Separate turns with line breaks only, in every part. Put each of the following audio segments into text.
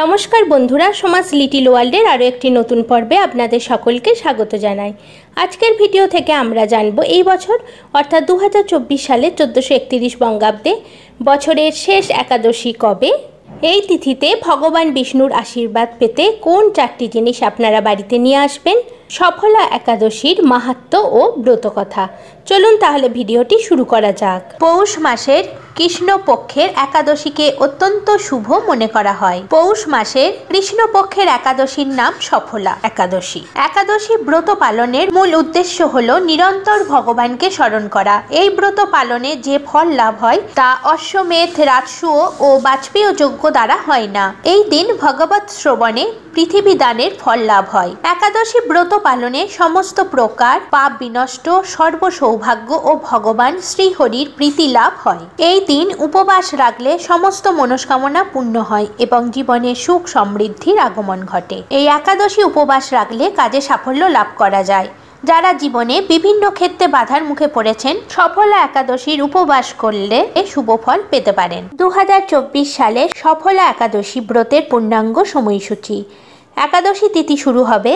নমস্কার বন্ধুরা, সমাজ লিটিল ওয়ার্ল্ডের আরও একটি নতুন পর্বে আপনাদের সকলকে স্বাগত জানাই। আজকের ভিডিও থেকে আমরা জানব এই বছর অর্থাৎ 2024 সালে 1431 বঙ্গাব্দে বছরের শেষ একাদশী কবে, এই তিথিতে ভগবান বিষ্ণুর আশীর্বাদ পেতে কোন চারটি জিনিস আপনারা বাড়িতে নিয়ে আসবেন, সফলা একাদশীর মাহাত্ম্য ও ব্রতকথা। চলুন তাহলে ভিডিওটি শুরু করা যাক। পৌষ মাসের কৃষ্ণপক্ষের একাদশীকে অত্যন্ত শুভ মনে করা হয়। পৌষ মাসের কৃষ্ণপক্ষের একাদশীর নাম সফলা একাদশী। একাদশী ব্রত পালনের মূল উদ্দেশ্য হল নিরন্তর ভগবানকে স্মরণ করা। এই ব্রত পালনে যে ফল লাভ হয় তা অশ্বমেধ, রাজসূয় ও বাজপেয় যজ্ঞ দ্বারা হয় না। এই দিন ভগবৎ শ্রবণে পৃথিবী দানের ফল লাভ হয়। একাদশী ব্রত পালনে সমস্ত প্রকার পাপ বিনষ্ট, সর্ব সৌভাগ্য ও ভগবান শ্রীহরির প্রীতি লাভ হয়। এই দিন উপবাস রাখলে সমস্ত মনস্কামনা পূর্ণ হয় এবং জীবনে সুখ সমৃদ্ধির আগমন ঘটে। এই একাদশী উপবাস রাখলে কাজে সাফল্য লাভ করা যায়। যারা জীবনে বিভিন্ন ক্ষেত্রে বাধার মুখে পড়েছেন, সফলা একাদশীর উপবাস করলে শুভ ফল পেতে পারেন। 2024 সালে সফলা একাদশী ব্রতের পূর্ণাঙ্গ সময়সূচি। একাদশী তিথি শুরু হবে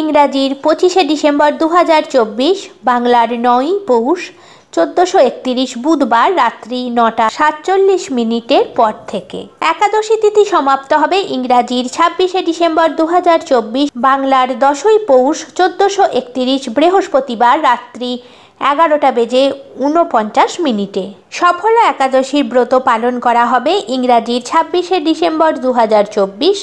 ইংরাজির 25শে ডিসেম্বর 2024, বাংলার 9ই পৌষ 1431 বুধবার রাত্রি 9:47 পর থেকে। একাদশী তিথি সমাপ্ত হবে ইংরাজির 26শে ডিসেম্বর 2024, বাংলার 10ই পৌষ 1431 বৃহস্পতিবার রাত্রি 11:49। সফলা একাদশীর ব্রত পালন করা হবে ইংরাজির 26শে ডিসেম্বর 2024,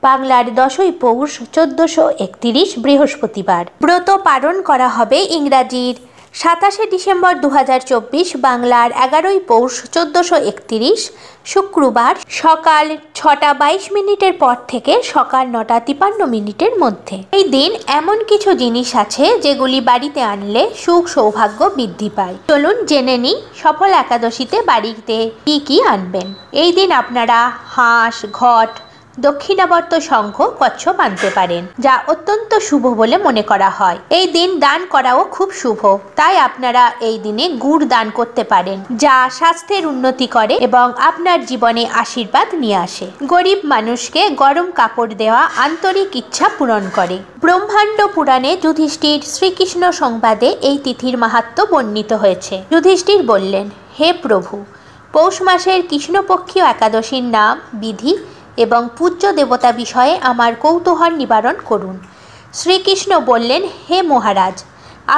বাংলার 10ই পৌষ 1431 বৃহস্পতিবার। ব্রত পালন করা হবে ইংরাজির 27শে ডিসেম্বর 2024, বাংলার 11ই পৌষ 1431 শুক্রবার সকাল 6:22 পর থেকে সকাল 9:53 মধ্যে। এই দিন এমন কিছু জিনিস আছে যেগুলি বাড়িতে আনলে সুখ সৌভাগ্য বৃদ্ধি পায়। চলুন জেনে নিই সফল একাদশীতে বাড়িতে কি কি আনবেন। এই দিন আপনারা হাঁস, ঘট, দক্ষিণাবর্ত, শঙ্খ, কচ্ছপ আনতে পারেন, যা অত্যন্ত শুভ বলে মনে করা হয়। এই দিন দান করাও খুব শুভ, তাই আপনারা এই দিনে গুড় দান করতে পারেন, যা স্বাস্থ্যের উন্নতি করে এবং আপনার জীবনে আশীর্বাদ নিয়ে আসে। গরিব মানুষকে গরম কাপড় দেওয়া আন্তরিক ইচ্ছা পূরণ করে। ব্রহ্মাণ্ড পুরাণে যুধিষ্ঠির শ্রীকৃষ্ণ সংবাদে এই তিথির মাহাত্ম্য বর্ণিত হয়েছে। যুধিষ্ঠির বললেন, হে প্রভু, পৌষ মাসের কৃষ্ণপক্ষীয় একাদশীর নাম, বিধি এবং পূজ্য দেবতা বিষয়ে আমার কৌতূহল নিবারণ করুন। শ্রীকৃষ্ণ বললেন, হে মহারাজ,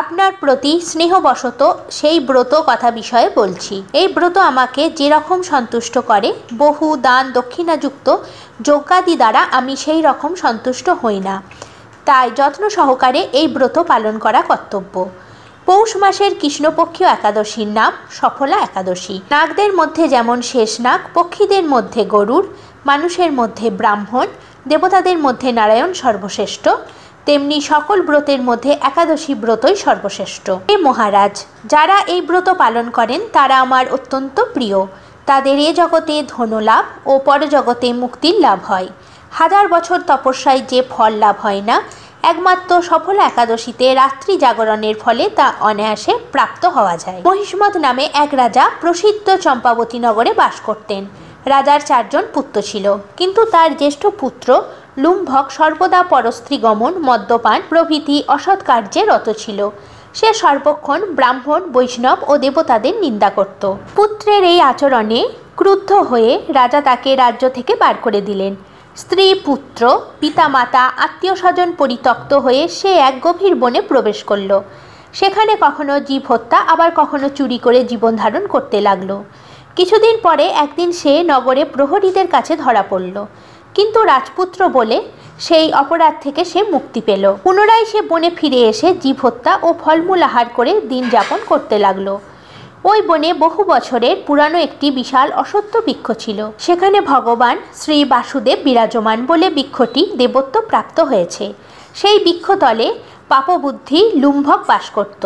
আপনার প্রতি স্নেহবশত সেই ব্রত কথা বিষয়ে বলছি। এই ব্রত আমাকে যেরকম সন্তুষ্ট করে, বহু দান দক্ষিণাযুক্ত যজ্ঞাদি দ্বারা আমি সেই রকম সন্তুষ্ট হই না। তাই যত্ন সহকারে এই ব্রত পালন করা কর্তব্য। পৌষ মাসের কৃষ্ণপক্ষীয় একাদশীর নাম সফলা একাদশী। নাগদের মধ্যে যেমন শেষ নাগ, পক্ষীদের মধ্যে গরুড়, মানুষের মধ্যে ব্রাহ্মণ, দেবতাদের মধ্যে নারায়ণ সর্বশ্রেষ্ঠ, তেমনি সকল ব্রতের মধ্যে একাদশী ব্রতই সর্বশ্রেষ্ঠ। হে মহারাজ, যারা এই ব্রত পালন করেন তারা আমার অত্যন্ত প্রিয়। তাদের এ জগতে ধনলাভ ও পরজগতে মুক্তির লাভ হয়। 1000 বছর তপস্যায় যে ফল লাভ হয় না, একমাত্র সফলা একাদশীতে রাত্রি জাগরণের ফলে তা অনায়াসে প্রাপ্ত হওয়া যায়। মহিষ্মদ নামে এক রাজা প্রসিদ্ধ চম্পাবতী নগরে বাস করতেন। রাজার 4 জন পুত্র ছিল, কিন্তু তার জ্যেষ্ঠ পুত্র লুম্ভক সর্বদা পরস্ত্রী গমন, মদ্যপান প্রভৃতি অসৎ কার্যে রত ছিল। সে সর্বক্ষণ ব্রাহ্মণ, বৈষ্ণব ও দেবতাদের নিন্দা করত। পুত্রের এই আচরণে ক্রুদ্ধ হয়ে রাজা তাকে রাজ্য থেকে বার করে দিলেন। স্ত্রী, পুত্র, পিতামাতা, আত্মীয় স্বজন পরিত্যক্ত হয়ে সে এক গভীর বনে প্রবেশ করল। সেখানে কখনো জীব হত্যা, আবার কখনো চুরি করে জীবন ধারণ করতে লাগলো। কিছুদিন পরে একদিন সে নগরে প্রহরীদের কাছে ধরা পড়ল, কিন্তু রাজপুত্র বলে সেই অপরাধ থেকে সে মুক্তি পেল। পুনরায় সে বনে ফিরে এসে জীব হত্যা ও ফলমূল আহার করে দিন যাপন করতে লাগলো। ওই বনে বহু বছরের পুরানো একটি বিশাল অশ্বত্থ বৃক্ষ ছিল। সেখানে ভগবান শ্রী বাসুদেব বিরাজমান বলে বৃক্ষটি দেবত্ব প্রাপ্ত হয়েছে। সেই বৃক্ষতলে পাপবুদ্ধি লুম্ভক বাস করত।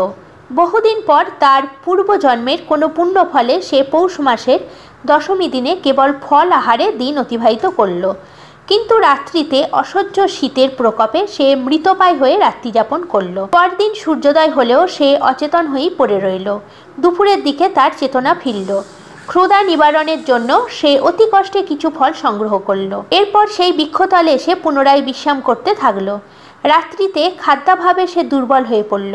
বহুদিন পর তার পূর্বজন্মের কোনো পুণ্য ফলে সে পৌষ মাসের দশমী দিনে কেবল ফল আহারে দিন অতিবাহিত করল। কিন্তু রাত্রিতে অসহ্য শীতের প্রকোপে সে মৃতপ্রায় হয়ে রাত্রিযাপন করল। পরদিন সূর্যোদয় হলেও সে অচেতন হয়েই পড়ে রইল। দুপুরের দিকে তার চেতনা ফিরল। ক্ষুধা নিবারণের জন্য সে অতি কষ্টে কিছু ফল সংগ্রহ করল। এরপর সেই বৃক্ষতলে এসে পুনরায় বিশ্রাম করতে থাকলো। রাত্রিতে খাদ্যাভাবে সে দুর্বল হয়ে পড়ল।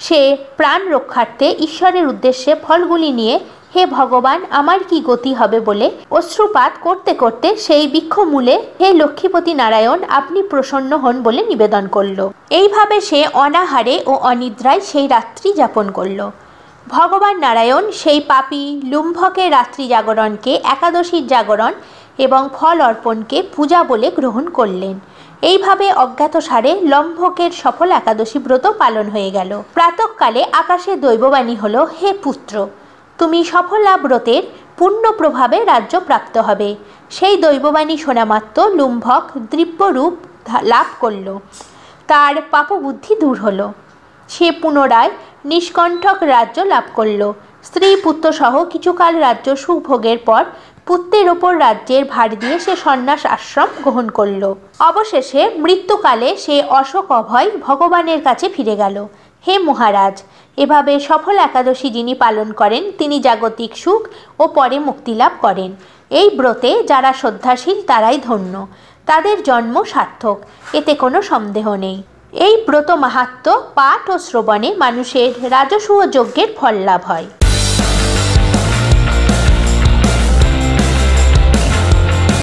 সে প্রাণ রক্ষার্থে ঈশ্বরের উদ্দেশ্যে ফলগুলি নিয়ে হে ভগবান আমার কি গতি হবে বলে অশ্রুপাত করতে করতে সেই বৃক্ষমূলে হে লক্ষ্মীপতি নারায়ণ আপনি প্রসন্ন হন বলে নিবেদন করল। এইভাবে সে অনাহারে ও অনিদ্রায় সেই রাত্রি যাপন করল। ভগবান নারায়ণ সেই পাপী লুম্ভকের রাত্রি জাগরণকে একাদশীর জাগরণ এবং ফল অর্পণকে পূজা বলে গ্রহণ করলেন। এইভাবে অজ্ঞাতসারে লম্ভকের সফল একাদশী ব্রত পালন হয়ে গেল। প্রাতঃকালে আকাশে দৈববাণী হল, হে পুত্র, তুমি সফলা ব্রতের পূর্ণ প্রভাবে রাজ্য প্রাপ্ত হবে। সেই দৈববাণী শোনা মাত্র লুম্ভক দিব্যরূপ লাভ করল। তার পাপবুদ্ধি দূর হল। সে পুনরায় নিষ্কণ্ঠক রাজ্য লাভ করল। স্ত্রী পুত্র সহ কিছুকাল রাজ্য সুভোগের পর পুত্রের ওপর রাজ্যের ভার দিয়ে সে সন্ন্যাস আশ্রম গ্রহণ করল। অবশেষে মৃত্যুকালে সে অশোক অভয় ভগবানের কাছে ফিরে গেল। হে মহারাজ, এভাবে সফল একাদশী যিনি পালন করেন তিনি জাগতিক সুখ ও পরে মুক্তি লাভ করেন। এই ব্রতে যারা শ্রদ্ধাশীল তারাই ধন্য, তাদের জন্ম সার্থক, এতে কোনো সন্দেহ নেই। এই ব্রত মাহাত্ম্য পাঠ ও শ্রবণে মানুষের রাজসূয় যজ্ঞের ফল লাভ হয়।